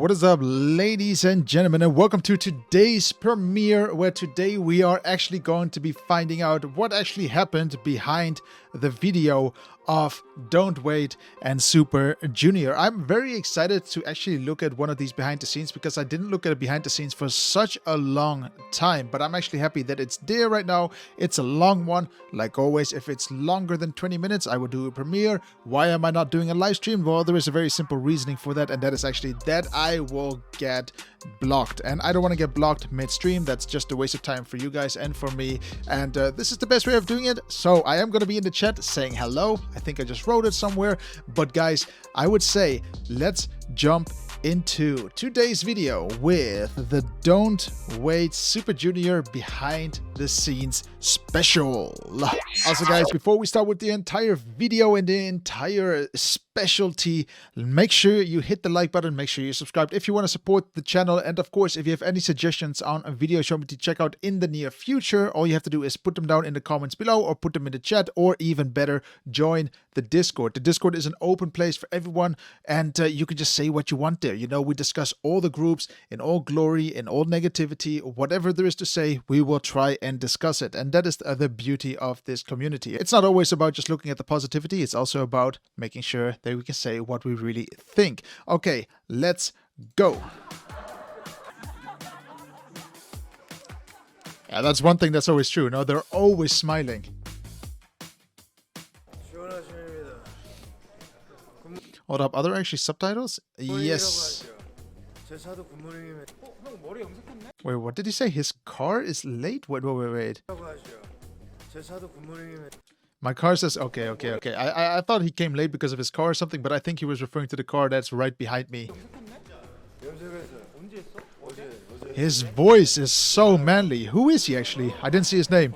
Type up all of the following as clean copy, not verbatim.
What is up, ladies and gentlemen, and welcome to today's premiere, where today we are actually going to be finding out what actually happened behind the video of Don't Wait and Super Junior. I'm very excited to actually look at one of these behind the scenes because I didn't look at it behind the scenes for such a long time, but I'm actually happy that it's there right now. It's a long one. Like always, if it's longer than 20 minutes, I will do a premiere. Why am I not doing a live stream? Well, there is a very simple reasoning for that, and that is actually that I will get blocked, and I don't want to get blocked midstream. That's just a waste of time for you guys and for me, and this is the best way of doing it. So I am going to be in the chat saying hello. I think I just wrote it somewhere, but guys, I would say let's jump into today's video with the Don't Wait Super Junior behind the scenes special. Also guys, before we start with the entire video and the entire specialty, make sure you hit the like button, make sure you subscribe if you want to support the channel, and of course if you have any suggestions on a video show me to check out in the near future, all you have to do is put them down in the comments below or put them in the chat, or even better, join the Discord. The Discord is an open place for everyone, and you can just say what you want there. You know, we discuss all the groups in all glory, in all negativity, whatever there is to say, we will try and discuss it. And that is the beauty of this community. It's not always about just looking at the positivity, it's also about making sure that we can say what we really think. Okay, let's go. Yeah, that's one thing that's always true. No, they're always smiling. Hold up, are there actually subtitles? Yes. Wait, what did he say? His car is late? Wait. My car says, okay. I thought he came late because of his car or something, but I think he was referring to the car that's right behind me. His voice is so manly. Who is he actually? I didn't see his name.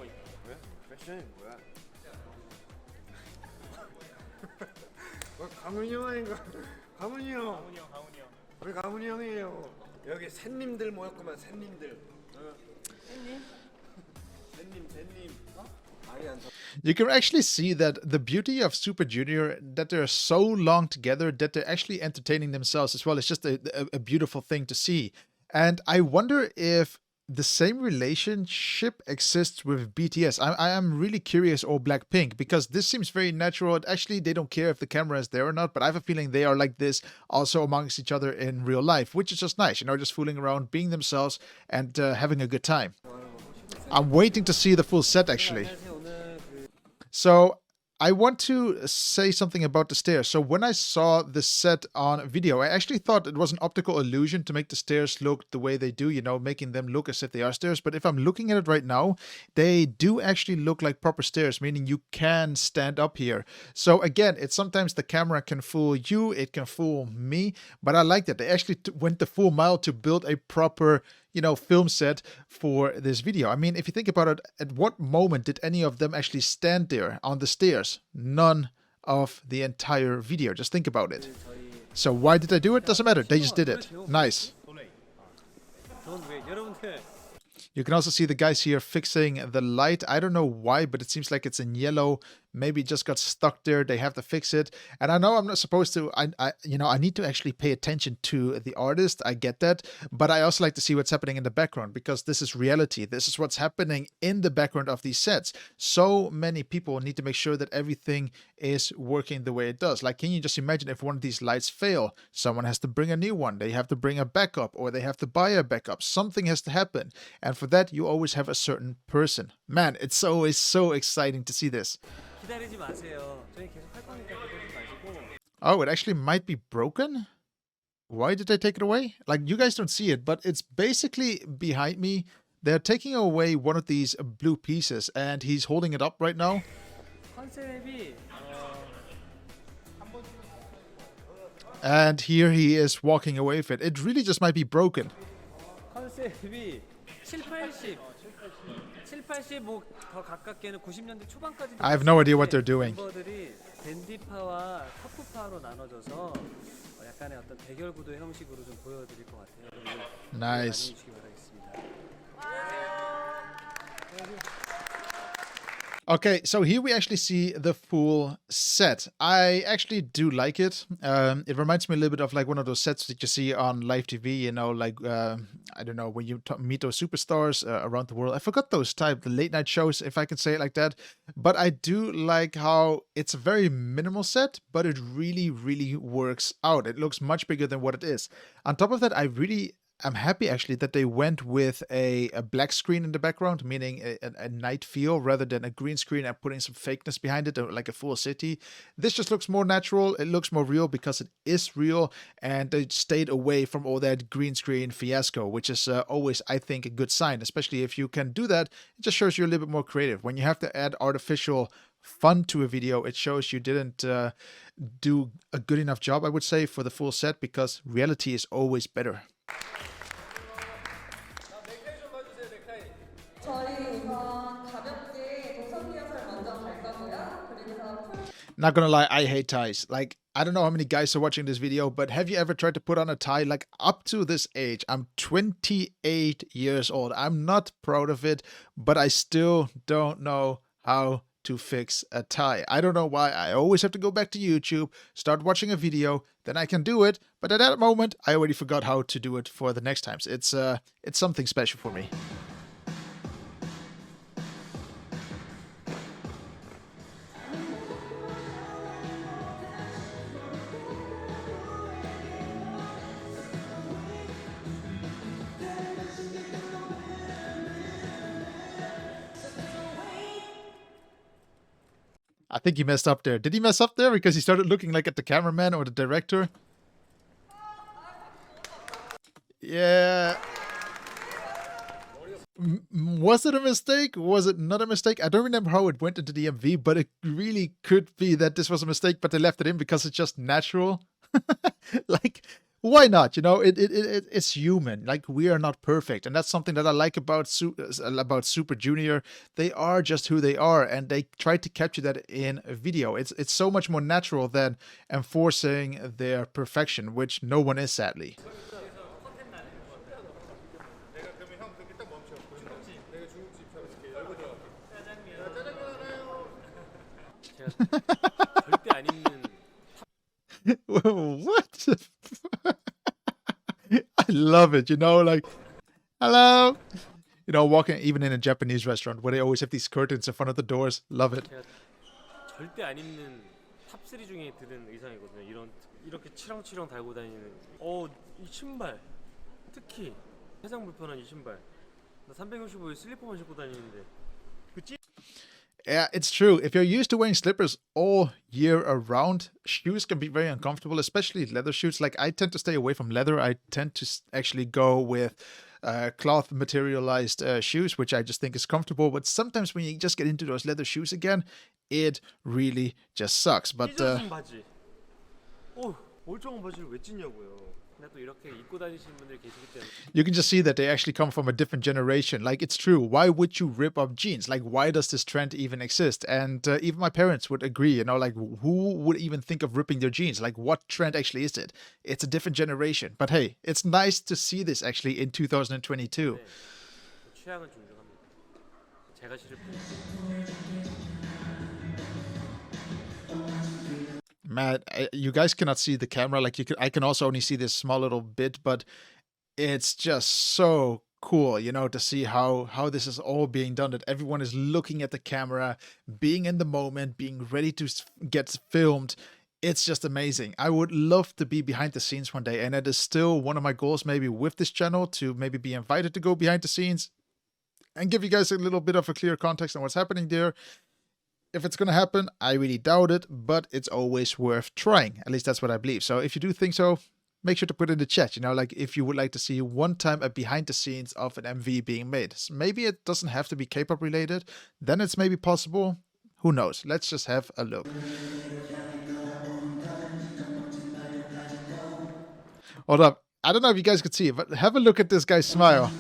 여기 샌님들 모였구만. 샌님들. You can actually see that the beauty of Super Junior, that they're so long together, that they're actually entertaining themselves as well. It's just a beautiful thing to see. And I wonder if the same relationship exists with BTS. I am really curious, or Blackpink, because this seems very natural. Actually, they don't care if the camera is there or not, but I have a feeling they are like this also amongst each other in real life, which is just nice, you know, just fooling around, being themselves, and having a good time. I'm waiting to see the full set, actually. So I want to say something about the stairs. So when I saw the set on video, I actually thought it was an optical illusion to make the stairs look the way they do, you know, making them look as if they are stairs. But if I'm looking at it right now, they do actually look like proper stairs, meaning you can stand up here. So again, it's sometimes the camera can fool you, it can fool me, but I like that. They actually went the full mile to build a proper, you know, film set for this video. I mean, if you think about it, at what moment did any of them actually stand there on the stairs? None of the entire video. Just think about it. So why did I do it? Doesn't matter. They just did it. Nice. You can also see the guys here fixing the light. I don't know why, but it seems like it's in yellow. Maybe it just got stuck there. They have to fix it. And I know I'm not supposed to, I need to actually pay attention to the artist. I get that. But I also like to see what's happening in the background, because this is reality. This is what's happening in the background of these sets. So many people need to make sure that everything is working the way it does. Like, can you just imagine if one of these lights fail? Someone has to bring a new one. They have to bring a backup, or they have to buy a backup. Something has to happen. And for that, you always have a certain person. Man, it's always so exciting to see this. Oh, it actually might be broken? Why did they take it away? Like, you guys don't see it, but it's basically behind me. They're taking away one of these blue pieces, and he's holding it up right now. And here he is walking away with it. It really just might be broken. I have no idea what they're doing. Nice. Okay, so here we actually see the full set. I actually do like it. It reminds me a little bit of like one of those sets that you see on live TV, you know, like, I don't know, when you meet those superstars around the world. I forgot those type, the late night shows, if I can say it like that. But I do like how it's a very minimal set, but it really, really works out. It looks much bigger than what it is. On top of that, I'm happy actually that they went with a black screen in the background, meaning a night feel rather than a green screen and putting some fakeness behind it, like a full city. This just looks more natural. It looks more real because it is real, and they stayed away from all that green screen fiasco, which is always, I think, a good sign, especially if you can do that. It just shows you're a little bit more creative. When you have to add artificial fun to a video, it shows you didn't do a good enough job, I would say, for the full set, because reality is always better. 넥타이 좀 봐주세요, 넥타이. 저희 우선 가볍게 도서 리허설 먼저 갈 거고요. 그리고서 Not gonna lie, I hate ties. Like, I don't know how many guys are watching this video, but have you ever tried to put on a tie? Like, up to this age, I'm 28 years old. I'm not proud of it, but I still don't know how to fix a tie. I don't know why. I always have to go back to YouTube, start watching a video, then I can do it. But at that moment, I already forgot how to do it for the next times. It's something special for me. I think he messed up there. Did he mess up there? Because he started looking like at the cameraman or the director. Yeah. Was it a mistake? Was it not a mistake? I don't remember how it went into the MV, but it really could be that this was a mistake, but they left it in because it's just natural. Like, why not? You know, it's human. Like, we are not perfect, and that's something that I like about Super Junior. They are just who they are, and they try to capture that in a video. It's so much more natural than enforcing their perfection, which no one is, sadly. 내가 그러면 형 그렇게 딱 멈춰. 중국집. 내가 중국집 차려줄게. 열고 들어갈게. 짜장면 하나요. 제가 절대 안 입는 What? I love it, you know, like, hello. You know, walking even in a Japanese restaurant where they always have these curtains in front of the doors. Love it. 제가 절대 안 입는 탑3 중에 드는 의상이거든요. 이렇게 치렁치렁 달고 다니는 이 신발 특히 가장 불편한 이 신발. 나 365일 슬리퍼만 신고 다니는데 Yeah, it's true. If you're used to wearing slippers all year around, shoes can be very uncomfortable, especially leather shoes. Like, I tend to stay away from leather. I tend to actually go with cloth materialized shoes, which I just think is comfortable. But sometimes when you just get into those leather shoes again, it really just sucks. But 찢어진 바지. 멀쩡한 바지를 왜 찢냐고요. 근데 또 이렇게 입고 다니시는 분들이 계시기 때문에 you can just see that they actually come from a different generation. Like, it's true. Why would you rip up jeans? Like, why does this trend even exist? And even my parents would agree, you know, like, who would even think of ripping their jeans? Like, what trend actually is it? It's a different generation. But hey, it's nice to see this actually in 2022. 취향은 존중합니다. 제가 싫을 뿐. Matt, you guys cannot see the camera. Like, I can also only see this small little bit, but it's just so cool, you know, to see how this is all being done. That everyone is looking at the camera, being in the moment, being ready to get filmed. It's just amazing. I would love to be behind the scenes one day, and it is still one of my goals, maybe with this channel, to maybe be invited to go behind the scenes and give you guys a little bit of a clear context on what's happening there. If it's going to happen, I really doubt it, but it's always worth trying. At least that's what I believe. So if you do think so, make sure to put it in the chat, you know, like if you would like to see one time a behind the scenes of an MV being made. Maybe it doesn't have to be K-pop related. Then it's maybe possible. Who knows? Let's just have a look. Hold up. I don't know if you guys could see it, but have a look at this guy's smile.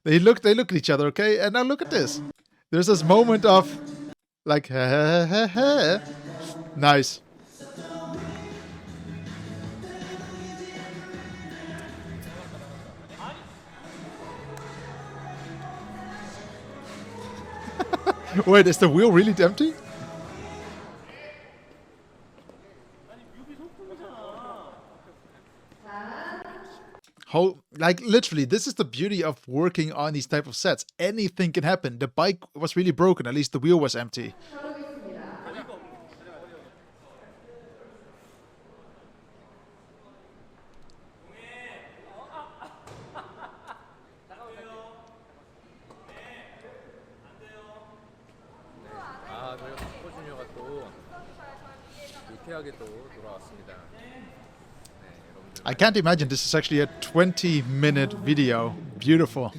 They look at each other, okay? And now look at this. There's this moment of like, nice. Wait, is the wheel really empty? Like literally, this is the beauty of working on these type of sets. Anything can happen. The bike was really broken. At least the wheel was empty. 아, 저희가 슈퍼주니어가 또 유쾌하게 또 돌아왔습니다. I can't imagine this is actually a 20-minute video. Beautiful.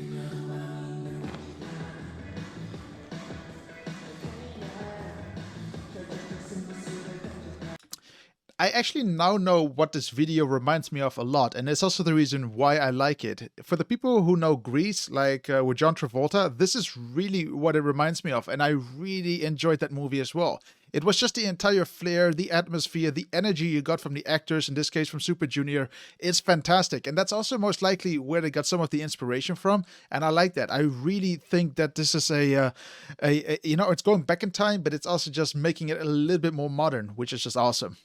I actually now know what this video reminds me of a lot, and it's also the reason why I like it. For the people who know Grease, like with John Travolta, this is really what it reminds me of, and I really enjoyed that movie as well. It was just the entire flair, the atmosphere, the energy you got from the actors, in this case from Super Junior. It's fantastic, and that's also most likely where they got some of the inspiration from, and I like that. I really think that this is a you know, it's going back in time, but it's also just making it a little bit more modern, which is just awesome.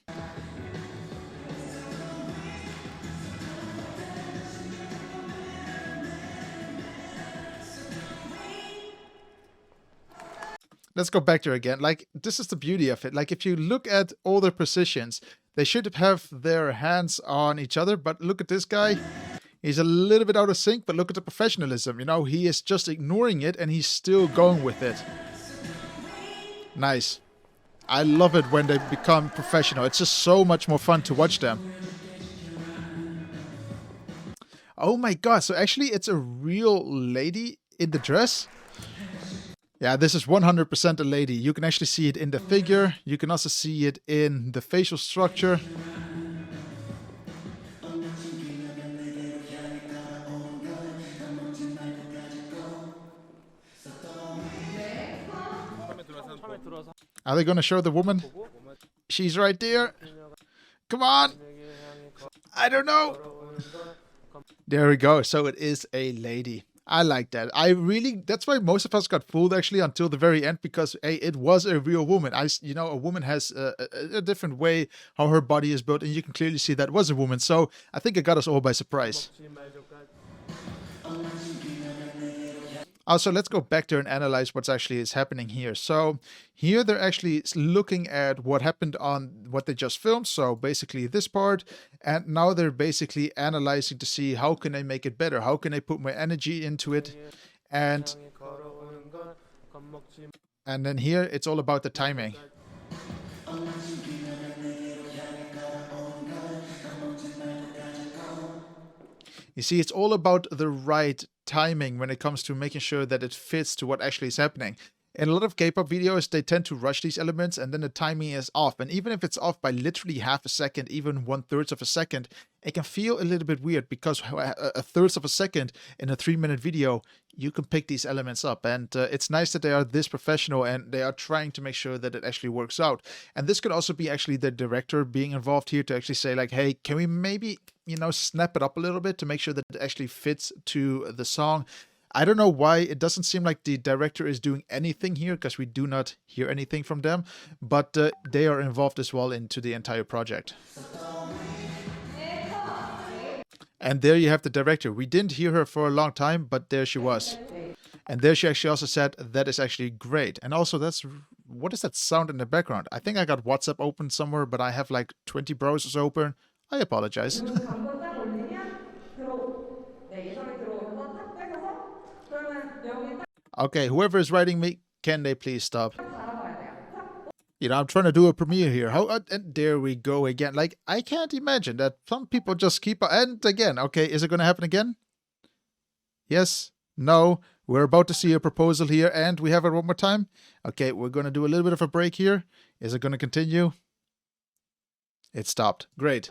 Let's go back there again. Like, this is the beauty of it. Like, if you look at all their positions, they should have their hands on each other. But look at this guy. He's a little bit out of sync, but look at the professionalism. You know, he is just ignoring it and he's still going with it. Nice. I love it when they become professional. It's just so much more fun to watch them. Oh my god. So actually, it's a real lady in the dress. Yeah, this is 100% a lady. You can actually see it in the figure. You can also see it in the facial structure. Are they going to show the woman? She's right there. Come on. I don't know. There we go. So it is a lady. I like that. That's why most of us got fooled actually until the very end, because hey, it was a real woman. You know, a woman has a different way how her body is built, and you can clearly see that was a woman. So I think it got us all by surprise. Also, let's go back there and analyze what's actually is happening here. So here they're actually looking at what happened on what they just filmed. So basically this part, and now they're basically analyzing to see how can I make it better? How can I put my energy into it? And then here it's all about the timing. You see, it's all about the right timing when it comes to making sure that it fits to what actually is happening. In a lot of K-pop videos, they tend to rush these elements and then the timing is off. And even if it's off by literally half a second, even 1/3 of a second, it can feel a little bit weird, because a third of a second in a 3-minute video, you can pick these elements up. And it's nice that they are this professional and they are trying to make sure that it actually works out. And this could also be actually the director being involved here to actually say like, hey, can we maybe, you know, snap it up a little bit to make sure that it actually fits to the song. I don't know why it doesn't seem like the director is doing anything here, because we do not hear anything from them, but they are involved as well into the entire project. And there you have the director. We didn't hear her for a long time, but there she was. And there she actually also said, that is actually great. And also what is that sound in the background? I think I got WhatsApp open somewhere, but I have like 20 browsers open. I apologize. Okay, whoever is writing me, can they please stop? You know, I'm trying to do a premiere here. And there we go again. Like, I can't imagine that some people just keep... And again, okay, is it going to happen again? Yes? No? We're about to see a proposal here, and we have it one more time. Okay, we're going to do a little bit of a break here. Is it going to continue? It stopped. Great.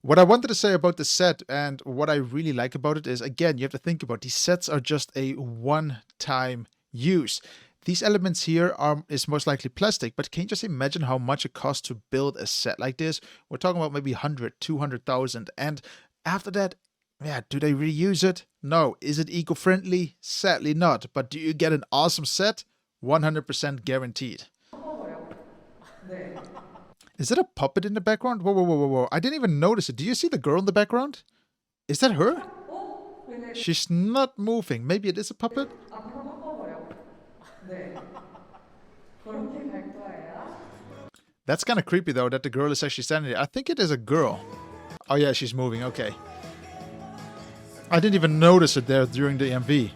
What I wanted to say about the set and what I really like about it is, again, you have to think about these sets are just a one-time use. These elements here is most likely plastic, but can you just imagine how much it costs to build a set like this? We're talking about maybe 100, 200,000. And after that, Yeah, do they reuse it? No. Is it eco-friendly? Sadly not. But do you get an awesome set? 100% guaranteed. 네. Is it a puppet in the background? Whoa, whoa, whoa, whoa, whoa. I didn't even notice it. Do you see the girl in the background? Is that her? 근데 She's not moving. Maybe it is a puppet? 앞으로 바꿔버려. 네. 그렇게 갈 거예요. That's kind of creepy though that the girl is actually standing there. I think it is a girl. Oh yeah, she's moving. Okay. I didn't even notice it there during the MV.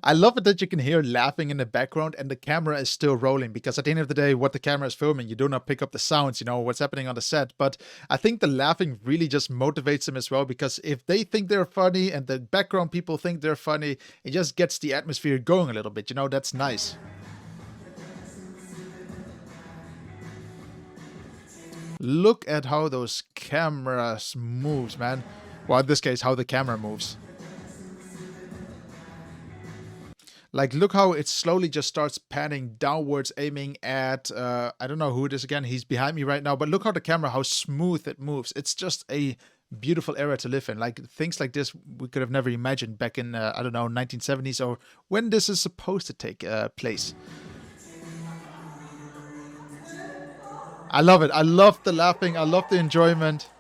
I love it that you can hear laughing in the background and the camera is still rolling, because at the end of the day, what the camera is filming, you do not pick up the sounds, you know, what's happening on the set. But I think the laughing really just motivates them as well, because if they think they're funny and the background people think they're funny, it just gets the atmosphere going a little bit, you know, that's nice. Look at how those cameras moves, man. Well, in this case, how the camera moves. Like, look how it slowly just starts panning downwards, aiming at, I don't know who it is again. He's behind me right now. But look how the camera, how smooth it moves. It's just a beautiful era to live in. Like, things like this we could have never imagined back in, I don't know, 1970s or when this is supposed to take place. I love it. I love the laughing. I love the enjoyment.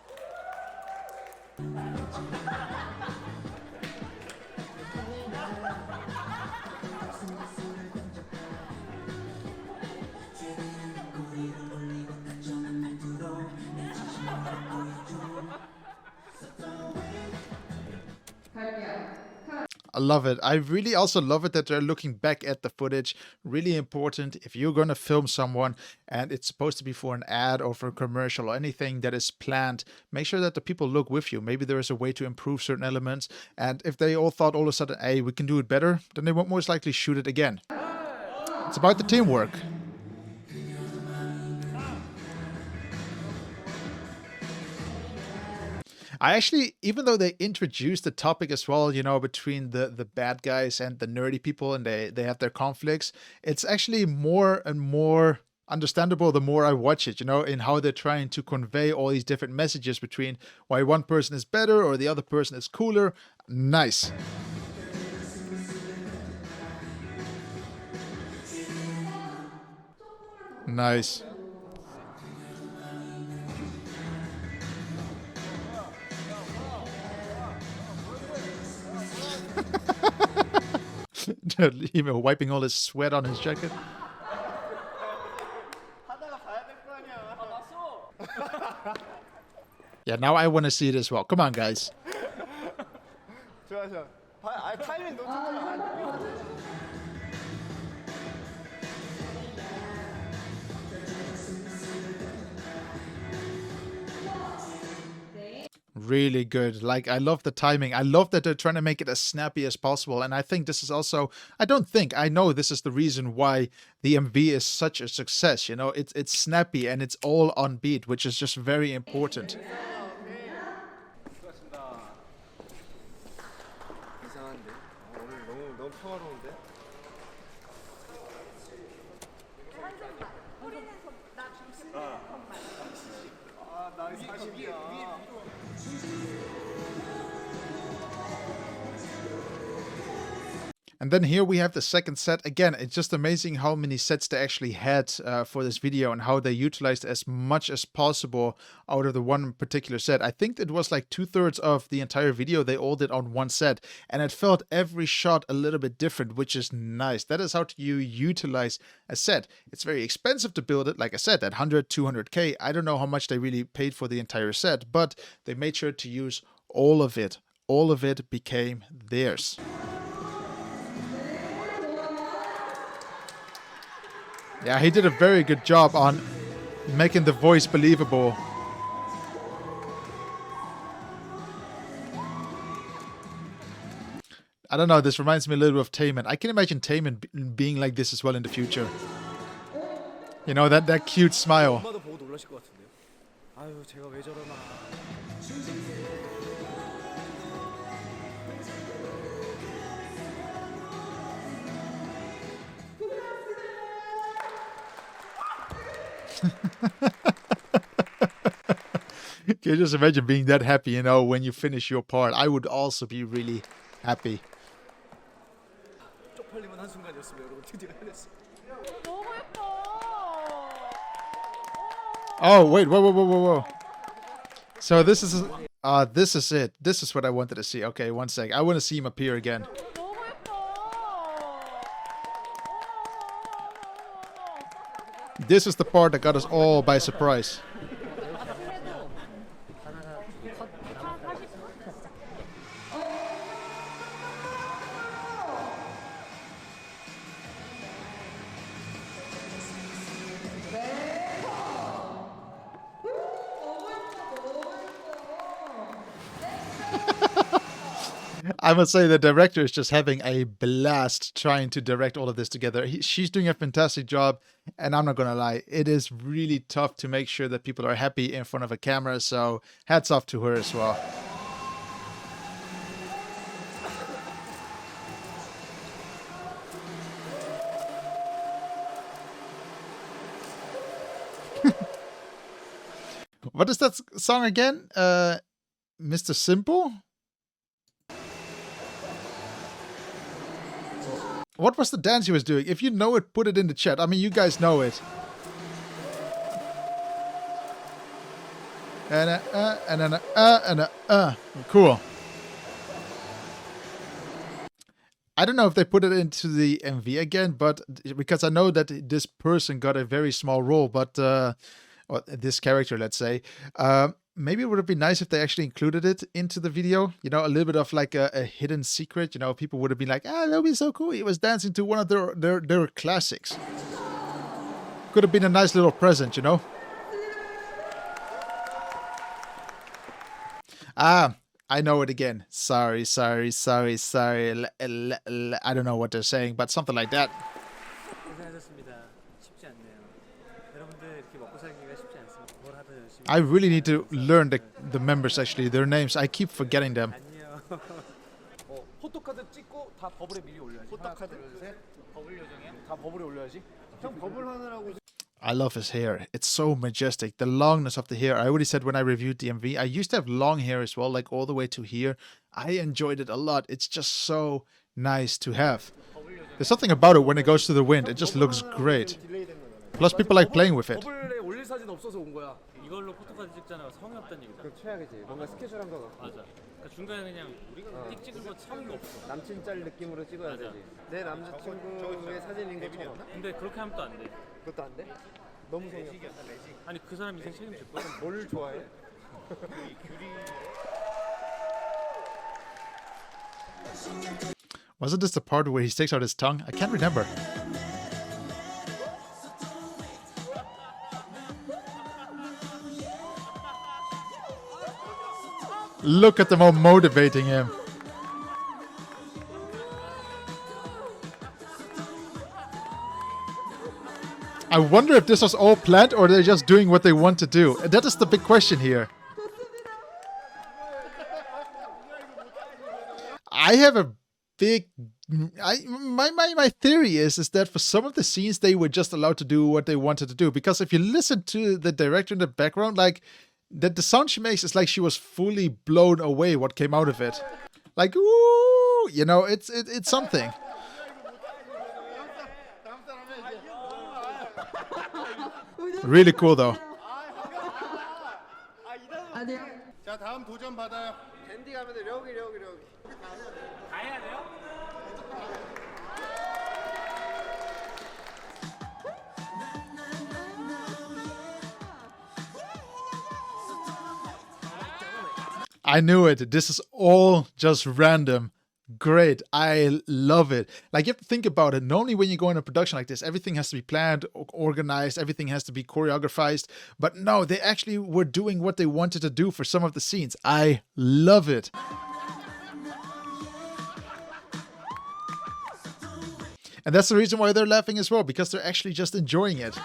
I love it. I really also love it that they're looking back at the footage. Really important. If you're going to film someone and it's supposed to be for an ad or for a commercial or anything that is planned, make sure that the people look with you. Maybe there is a way to improve certain elements. And if they all thought all of a sudden, hey, we can do it better, then they won't most likely shoot it again. It's about the teamwork. I actually, even though they introduced the topic as well, you know, between the bad guys and the nerdy people, and they have their conflicts, it's actually more and more understandable the more I watch it, you know, in how they're trying to convey all these different messages between why one person is better or the other person is cooler. Nice. Nice. Even wiping all his sweat on his jacket. Yeah, now I want to see it as well. Come on, guys. 좋아. 타이밍 놓쳤잖아. Really good. Like, I love the timing. I love that they're trying to make it as snappy as possible. And I think this is also, I know this is the reason why the MV is such a success. You know, it's snappy and it's all on beat, which is just very important. 이상한데? 오늘 너무 평화로운데? 나 40이야. And then here we have the second set. Again, it's just amazing how many sets they actually had for this video and how they utilized as much as possible out of the one particular set. I think it was like 2/3 of the entire video they all did on one set. And it felt every shot a little bit different, which is nice. That is how you utilize a set. It's very expensive to build it. Like I said, at 100, 200K. I don't know how much they really paid for the entire set, but they made sure to use all of it. All of it became theirs. Yeah, he did a very good job on making the voice believable. I don't know, this reminds me a little bit of Taemin. I can imagine Taemin being like this as well in the future. You know, that cute smile. 엄마도 보고 놀라실 것 같은데요. 아유, 제가 왜 저러나. Can you just imagine being that happy, you know, when you finish your part? I would also be really happy. 쪽팔리면 한순간이었습니다, 여러분. 드디어 해냈어요. 너무 예뻐. Oh, wait, whoa. So this is it. This is what I wanted to see. Okay, one sec. I want to see him appear again. 너무 예뻐. This is the part that got us all by surprise. I must say the director is just having a blast trying to direct all of this together. She's doing a fantastic job, and I'm not gonna lie, it is really tough to make sure that people are happy in front of a camera, so hats off to her as well. What is that song again? Mr. Simple? What was the dance he was doing? If you know it, put it in the chat. I mean, you guys know it. Cool. I don't know if they put it into the MV again, but because I know that this person got a very small role, but or this character, let's say, maybe it would have been nice if they actually included it into the video. You know, a little bit of like a hidden secret. You know, people would have been like, "Ah, that would be so cool. He was dancing to one of their classics." Could have been a nice little present, you know. Ah, I know it again. Sorry. I don't know what they're saying, but something like that. I really need to learn the members, actually, their names. I keep forgetting them. 포토카드 찍고 다 버블에 미리 올려야지. 포토카드? 버블 요정이야? 다 버블에 올려야지. 형 버블 하느라고. I love his hair. It's so majestic. The longness of the hair. I already said when I reviewed the MV, I used to have long hair as well, like all the way to here. I enjoyed it a lot. It's just so nice to have. There's something about it when it goes to the wind. It just looks great. Plus, people like playing with it. 버블에 올릴 사진 없어서 온 거야. 이걸로 포토카드 찍잖아. 성의 없다는 얘기다. 그럼 최악이지. 뭔가 스케줄한 거 같고. 맞아. 그러니까 중간에 그냥 우리가 띡 찍은 거 성의가 없어. 남친 짤 느낌으로 찍어야 맞아. 되지. 내 남자친구의 사진인 것처럼. 근데 그렇게 하면 또 안 돼. 그것도 안 돼? 너무 성의 없어. 아니 그 사람 인생 책임질 거야. 뭘 좋아해? Wasn't this the part where he sticks out his tongue? I can't remember. Look at them all motivating him. I wonder if this was all planned or they're just doing what they want to do. And that is the big question here. I have a big... My theory is that for some of the scenes they were just allowed to do what they wanted to do. Because if you listen to the director in the background, like... the sound she makes is like she was fully blown away what came out of it. Like, ooh, you know, it's something. Really cool though. 자, 다음 도전 받아요. 밴디 가면 돼. 여기. 다 해야 돼요? I knew it. This is all just random. Great. I love it. Like, you have to think about it. Normally when you go in a production like this, everything has to be planned, organized, everything has to be choreographed. But no, they actually were doing what they wanted to do for some of the scenes. I love it. And that's the reason why they're laughing as well, because they're actually just enjoying it.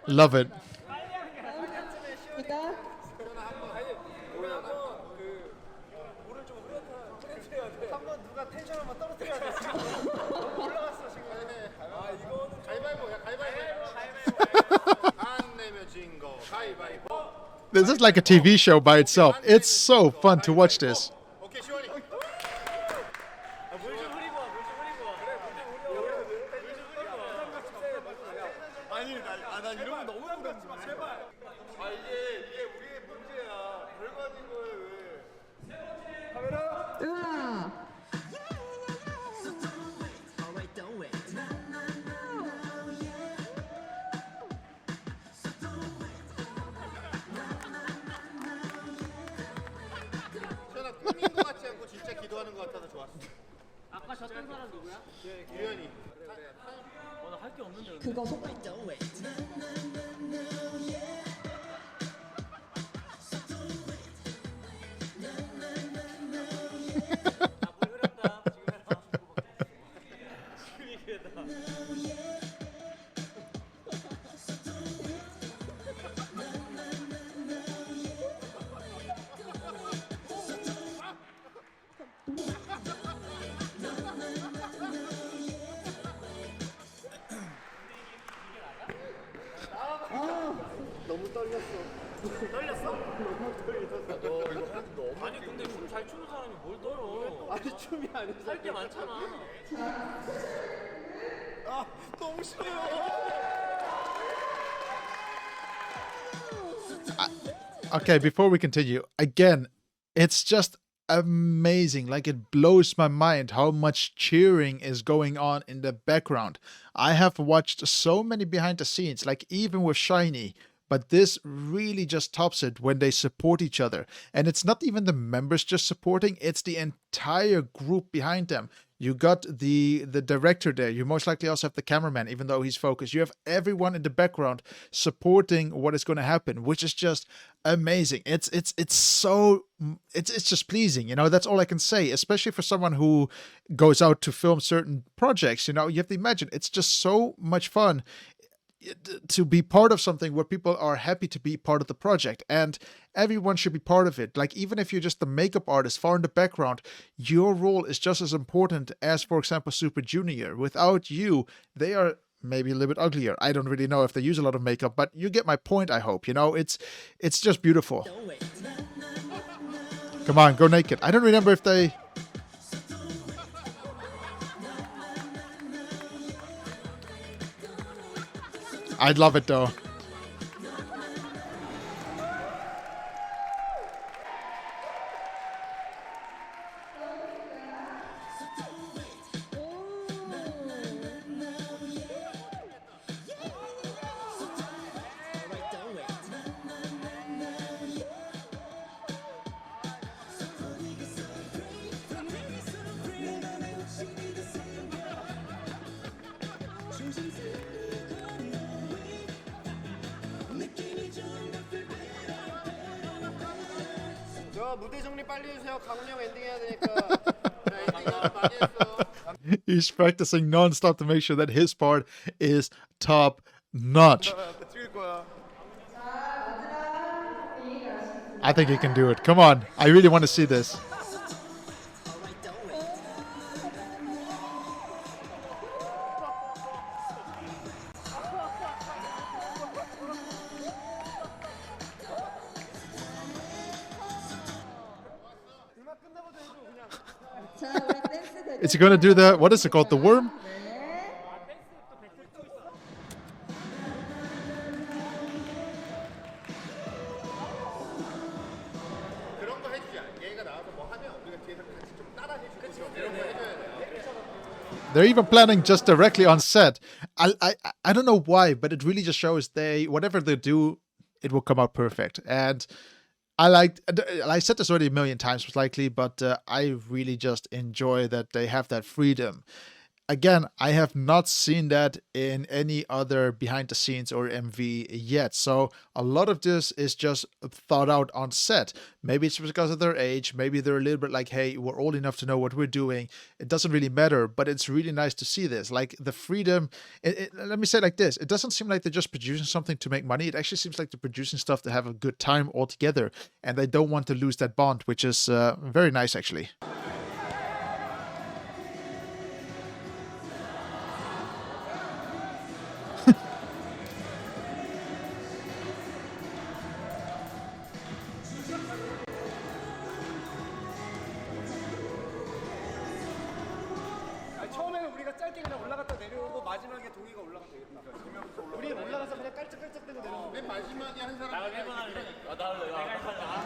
Love it. 그러니까 한번 누가 텐션 한번 떨어뜨려야 돼. 지금 올라갔어 지금. 아 이거는 가위바위보야 가위바위보. 안 내면 진 거 가위바위보. This is like a TV show by itself. It's so fun to watch this. 오케이 시원이. 물좀 흐리고 와, 물 좀 흐리고 와. 그래, 물좀 흐리고 와. 아니 나 이런 거 너무 부담스러워. 제발. 아 이게 우리의 문제야. 별거 아닌 거예요 왜? 카메라. 으아. 시원아 꾸민 거 같지 않고 진짜 기도하는 거 같아서 좋았어. 아까 졌던 사람 누구야? 유연이. 나 할 게 없는데. 근데. 그거 속 물 흐른다. 지금 해라. 지금 이게다. 너무 떨렸어. 떨렸어? 너무 떨렸어. 너 이거 하는데 너무. 아니 근데 춤 잘 추는 사람이 뭘 떨어? 아니 춤이 아니라. 할 게 많잖아. 아 너무 싫어요. Okay, before we continue, again, it's just amazing. Like, it blows my mind how much cheering is going on in the background. I have watched so many behind the scenes, like even with Shiny, but this really just tops it when they support each other. And it's not even the members just supporting, it's the entire group behind them. You got the director there. You most likely also have the cameraman, even though he's focused. You have everyone in the background supporting what is going to happen, which is just amazing. It's just pleasing. You know, that's all I can say. Especially for someone who goes out to film certain projects. You know, you have to imagine it's just so much fun to be part of something where people are happy to be part of the project, and everyone should be part of it. Like, even if you're just the makeup artist far in the background, your role is just as important as, for example, Super Junior. Without you, they are maybe a little bit uglier. I don't really know if they use a lot of makeup, but you get my point, I hope. You know, it's just beautiful. Come on, go naked. I don't remember if they... I'd love it though. 저 무대 정리 빨리 해주세요. 강훈 형 엔딩 해야 되니까. 자, 엔딩 많이 했어. He's practicing non-stop to make sure that his part is top notch. 찍을 거야. I think he can do it. Come on. I really want to see this. 자, 우리 댄스 대결. Is he going to do the, what is it called, the worm? 네. 그런 거 해주자. 얘가 나와서 뭐 하면 우리가 뒤에서 같이 좀 따라 해주고 이런 거 해줘야 돼. They're even planning just directly on set. I don't know why, but it really just shows they, whatever they do, it will come out perfect. And I said this already a million times, most likely, but I really just enjoy that they have that freedom. again, I have not seen that in any other behind the scenes or MV yet. So a lot of this is just thought out on set. Maybe it's because of their age. Maybe they're a little bit like, hey, we're old enough to know what we're doing. It doesn't really matter, but it's really nice to see this. Like the freedom. Let me say it like this. It doesn't seem like they're just producing something to make money. It actually seems like they're producing stuff to have a good time all together. And they don't want to lose that bond, which is very nice, actually. 처음에는 우리가 짧게 그냥 올라갔다 내려오고 마지막에 동이가 올라가면 되겠다. 우리 올라가서 그냥 깔짝깔짝대고 내려오고 맨 마지막에 한 사람 나가 1번 하는 거. 나 할래. 내가 1번 나.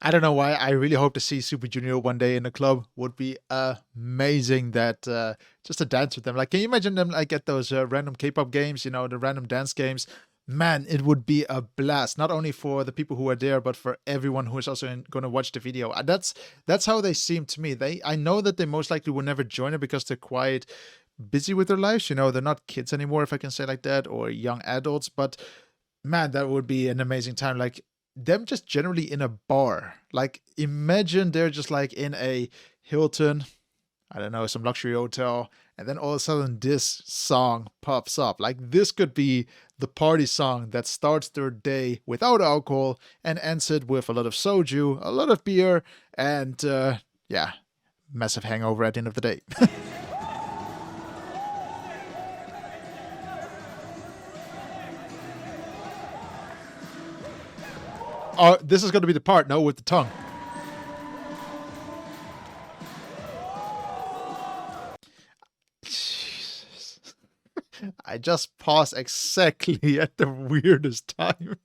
I don't know why. I really hope to see Super Junior one day in the club. Would be amazing. That just to dance with them. Like, can you imagine them like at those random K-pop games? You know, the random dance games. Man, it would be a blast. Not only for the people who are there, but for everyone who is also going to watch the video. That's how they seem to me. I know that they most likely will never join it because they're quite busy with their lives. You know, they're not kids anymore, if I can say like that, or young adults. But man, that would be an amazing time. Like, them just generally in a bar. Like, imagine they're just like in a Hilton, I don't know, some luxury hotel, and then all of a sudden this song pops up. Like, this could be the party song that starts their day without alcohol and ends it with a lot of soju, a lot of beer, and yeah, massive hangover at the end of the day. Oh, this is going to be the part, no, with the tongue. Jesus. I just paused exactly at the weirdest time.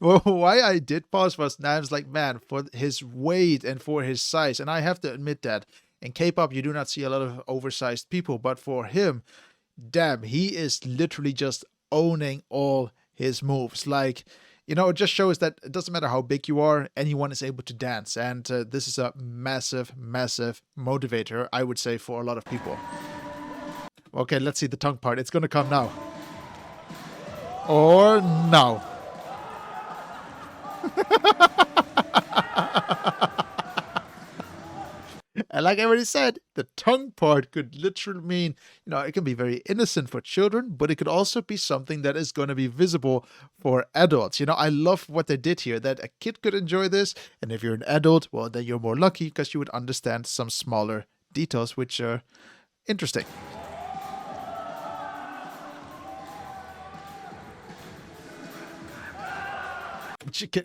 Well, why I did pause was now I was like, man, for his weight and for his size, and I have to admit that in K-pop you do not see a lot of oversized people, but for him, damn, he is literally just owning all his moves. Like, you know, it just shows that it doesn't matter how big you are, anyone is able to dance. And this is a massive, massive motivator, I would say, for a lot of people. Okay, let's see the tongue part. It's going to come now. Or no. And like I already said, the tongue part could literally mean, you know, it can be very innocent for children, but it could also be something that is going to be visible for adults. You know, I love what they did here, that a kid could enjoy this. And if you're an adult, well, then you're more lucky because you would understand some smaller details, which are interesting.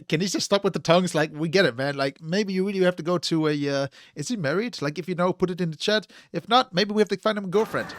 Can he just stop with the tongues? Like, we get it, man. Like, maybe you really have to go to a, is he married? Like, if you know, put it in the chat. If not, maybe we have to find him a girlfriend.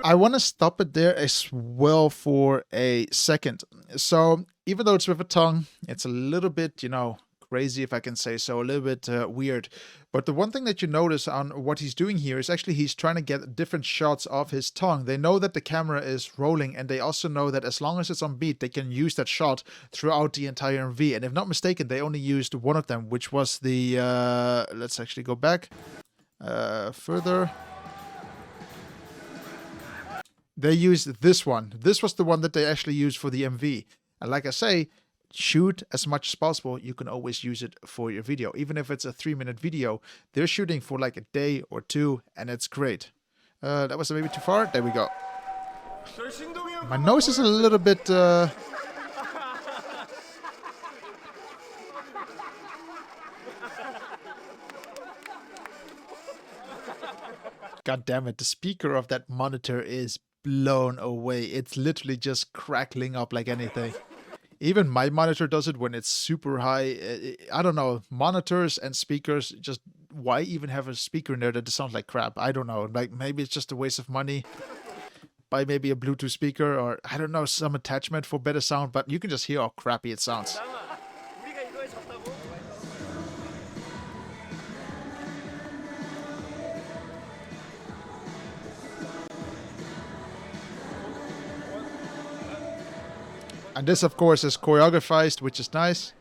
I want to stop it there as well for a second. So, even though it's with a tongue, it's a little bit, you know, crazy, if I can say so, a little bit weird. But the one thing that you notice on what he's doing here is actually he's trying to get different shots of his tongue. They know that the camera is rolling, and they also know that as long as it's on beat, they can use that shot throughout the entire MV. And if not mistaken, they only used one of them, which was the, let's actually go back further. They used this one. This was the one that they actually used for the MV. And like I say, shoot as much as possible. You can always use it for your video. Even if it's a 3-minute video, they're shooting for like a day or two, and it's great. That was maybe too far. There we go. 저희 신동이 형 My nose is a little bit. God damn it, the speaker of that monitor is blown away. It's literally just crackling up like anything. Even my monitor does it when it's super high. I don't know, monitors and speakers, just why even have a speaker in there that sounds like crap? I don't know. Like maybe it's just a waste of money. Buy maybe a Bluetooth speaker or I don't know, some attachment for better sound, but you can just hear how crappy it sounds. 우리가 이거에 졌다고? And this, of course, is choreographed, which is nice.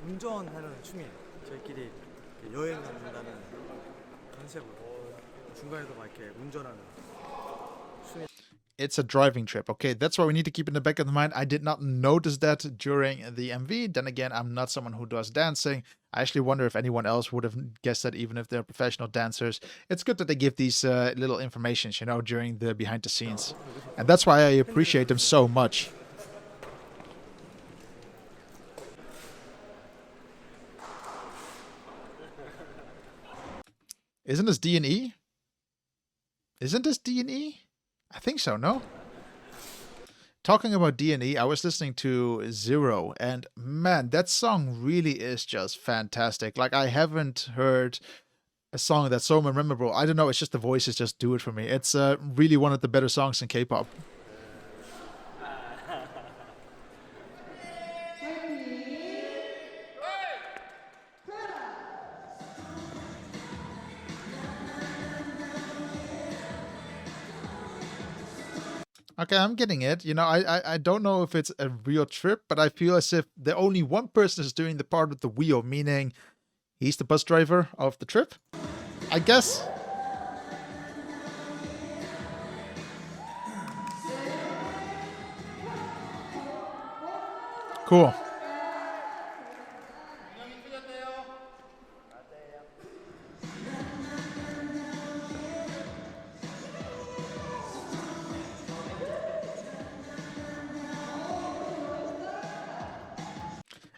운전하는 춤이에요. 저희끼리 여행 간다는 컨셉으로 중간에도 막 이렇게 운전하는. It's a driving trip. Okay, that's what we need to keep in the back of the mind. I did not notice that during the MV. Then again, I'm not someone who does dancing. I actually wonder if anyone else would have guessed that, even if they're professional dancers. It's good that they give these little informations, you know, during the behind the scenes. And that's why I appreciate them so much. Isn't this D&E? Isn't this D&E? I think so, no? Talking about D&E, I was listening to Zero, and man, that song really is just fantastic. Like, I haven't heard a song that's so memorable. I don't know, it's just the voices just do it for me. It's really one of the better songs in K-pop. Okay, I'm getting it. You know, I don't know if it's a real trip, but I feel as if the only one person is doing the part with the wheel, meaning he's the bus driver of the trip, I guess. Cool.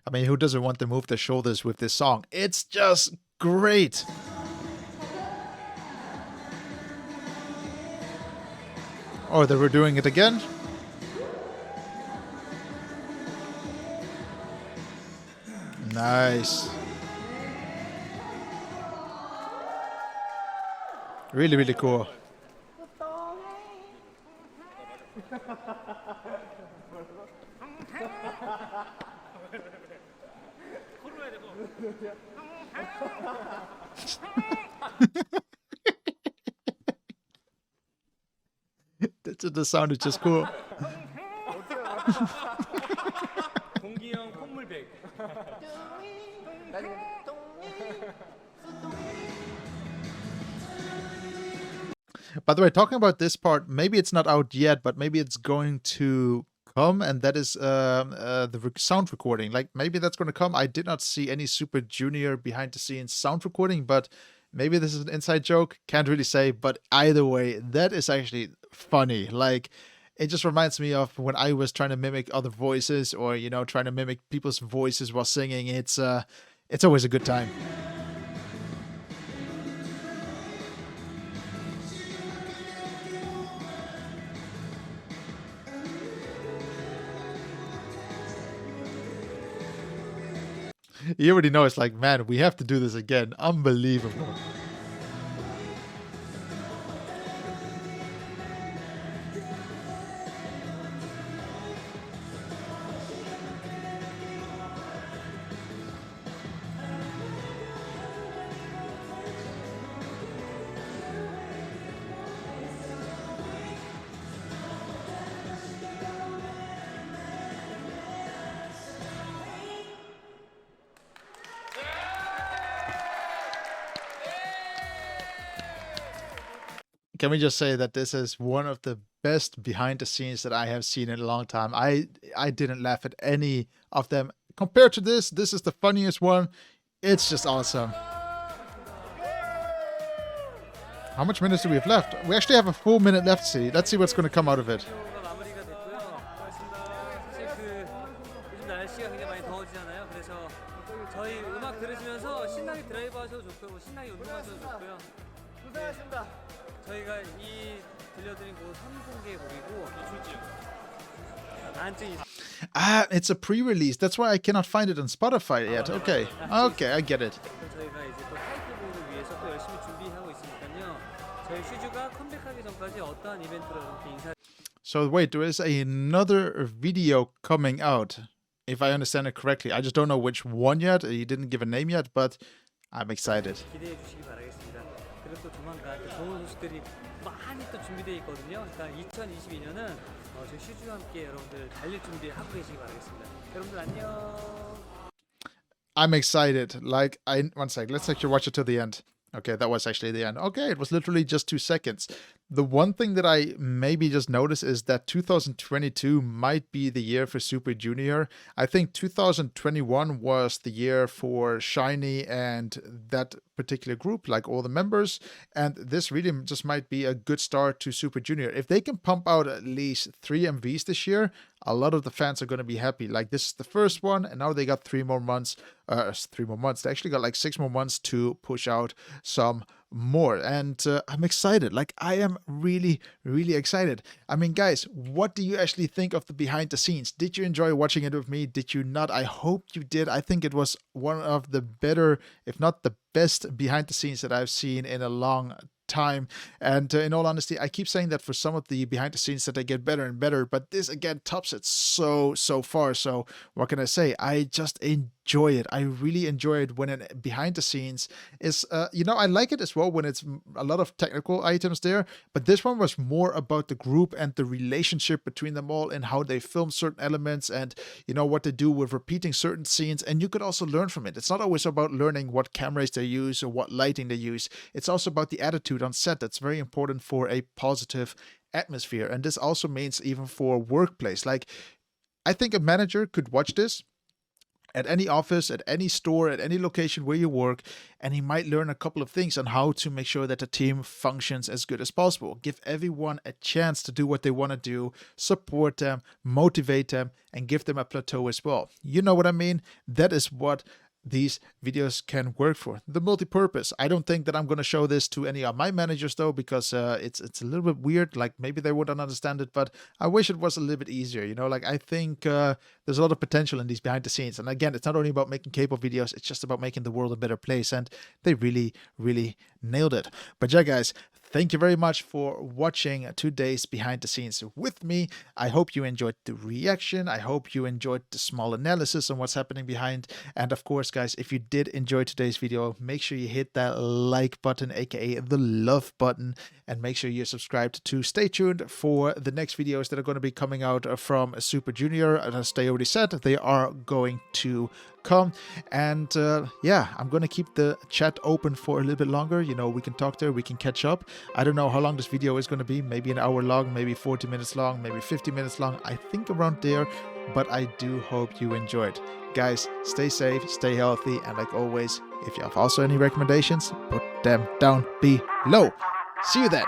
I mean, who doesn't want to move their shoulders with this song? It's just great. Oh, they were doing it again? Nice. Really, really cool. The sound is just cool. 공기형 콧물백. By the way, talking about this part, maybe it's not out yet, but maybe it's going to come, and that is the sound recording. Like, maybe that's going to come. I did not see any Super Junior behind the scenes sound recording, but maybe this is an inside joke. Can't really say, but either way, that is actually funny. Like, it just reminds me of when I was trying to mimic other voices, or, you know, trying to mimic people's voices while singing. It's always a good time. You already know, it's like, man, we have to do this again. Unbelievable. Can we just say that this is one of the best behind the scenes that I have seen in a long time? I didn't laugh at any of them compared to this is the funniest one. It's just awesome. How much minutes do we have left? We actually have a full minute left. See, let's see what's going to come out of it. 마무리가 됐고요. 고맙습니다. 사실 요즘 날씨가 굉장히 많이 더워지잖아요. 그래서 저희 음악 들으시면서 신나게 드라이브 하셔도 좋고요, 뭐 신나게 운동하셔도 좋고요. 고생하셨습니다. 저희가 이 들려드린 곡은 선공개 곡이고 안증이. Ah, it's a pre-release. That's why I cannot find it on Spotify yet. Okay, I get it. 저희가 이제 또 타이틀곡을 위해서 또 열심히 준비하고 있으니까요. 저희 슈즈가 컴백하기 전까지 어떠한 이벤트로 이렇게 인사. So wait, there is another video coming out, if I understand it correctly. I just don't know which one yet. He didn't give a name yet, but I'm excited. 기대해 주시기 바라겠습니다. 그리고 또 조만간 또 좋은 소식들이 많이 또 준비되어 있거든요. 그러니까 2022년은 저희 슈즈와 함께 여러분들 달릴 준비하고 계시기 바라겠습니다. 여러분들 안녕. I'm excited. Like, one sec. Let's actually watch it to the end. Okay, that was actually the end. Okay, it was literally just 2 seconds. The one thing that I maybe just noticed is that 2022 might be the year for Super Junior. I think 2021 was the year for Shiny and that particular group, like all the members. And this really just might be a good start to Super Junior. If they can pump out at least 3 MVs this year, a lot of the fans are going to be happy. Like, this is the first one, and now they got 3 more months. 3 more months. They actually got like 6 more months to push out some more, and I'm excited. Like, I am really excited. I mean, guys, what do you actually think of the behind the scenes? Did you enjoy watching it with me? Did you not? I hope you did. I think it was one of the better, if not the best, behind the scenes that I've seen in a long time. And in all honesty, I keep saying that for some of the behind the scenes that they get better and better, but this again tops it so far. So what can I say? I just enjoy it. I really enjoy it when it behind the scenes is I like it as well when it's a lot of technical items there, but this one was more about the group and the relationship between them all and how they film certain elements and what they do with repeating certain scenes. And you could also learn from it. It's not always about learning what cameras they use or what lighting they use. It's also about the attitude on set. That's very important for a positive atmosphere. And this also means even for workplace. Like, I think a manager could watch this at any office, at any store, at any location where you work, and he might learn a couple of things on how to make sure that the team functions as good as possible. Give everyone a chance to do what they want to do, support them, motivate them, and give them a plateau as well. You know what I mean? That is what these videos can work for. The multi-purpose. I don't think that I'm going to show this to any of my managers though, because it's a little bit weird. Like, maybe they wouldn't understand it, but I wish it was a little bit easier. Like, I think there's a lot of potential in these behind the scenes. And again, it's not only about making K-pop videos, it's just about making the world a better place. And they really nailed it. But yeah, guys, thank you very much for watching today's behind the scenes with me. I hope you enjoyed the reaction. I hope you enjoyed the small analysis on what's happening behind. And of course, guys, if you did enjoy today's video, make sure you hit that like button, aka the love button, and make sure you're subscribed to stay tuned for the next videos that are going to be coming out from Super Junior. As they already said, they are going to come. And yeah, I'm gonna keep the chat open for a little bit longer. We can talk there, we can catch up. I don't know how long this video is going to be, maybe an hour long, maybe 40 minutes long, maybe 50 minutes long. I think around there, but I do hope you enjoyed. Guys, stay safe, stay healthy, and like always, if you have also any recommendations, put them down below. See you then.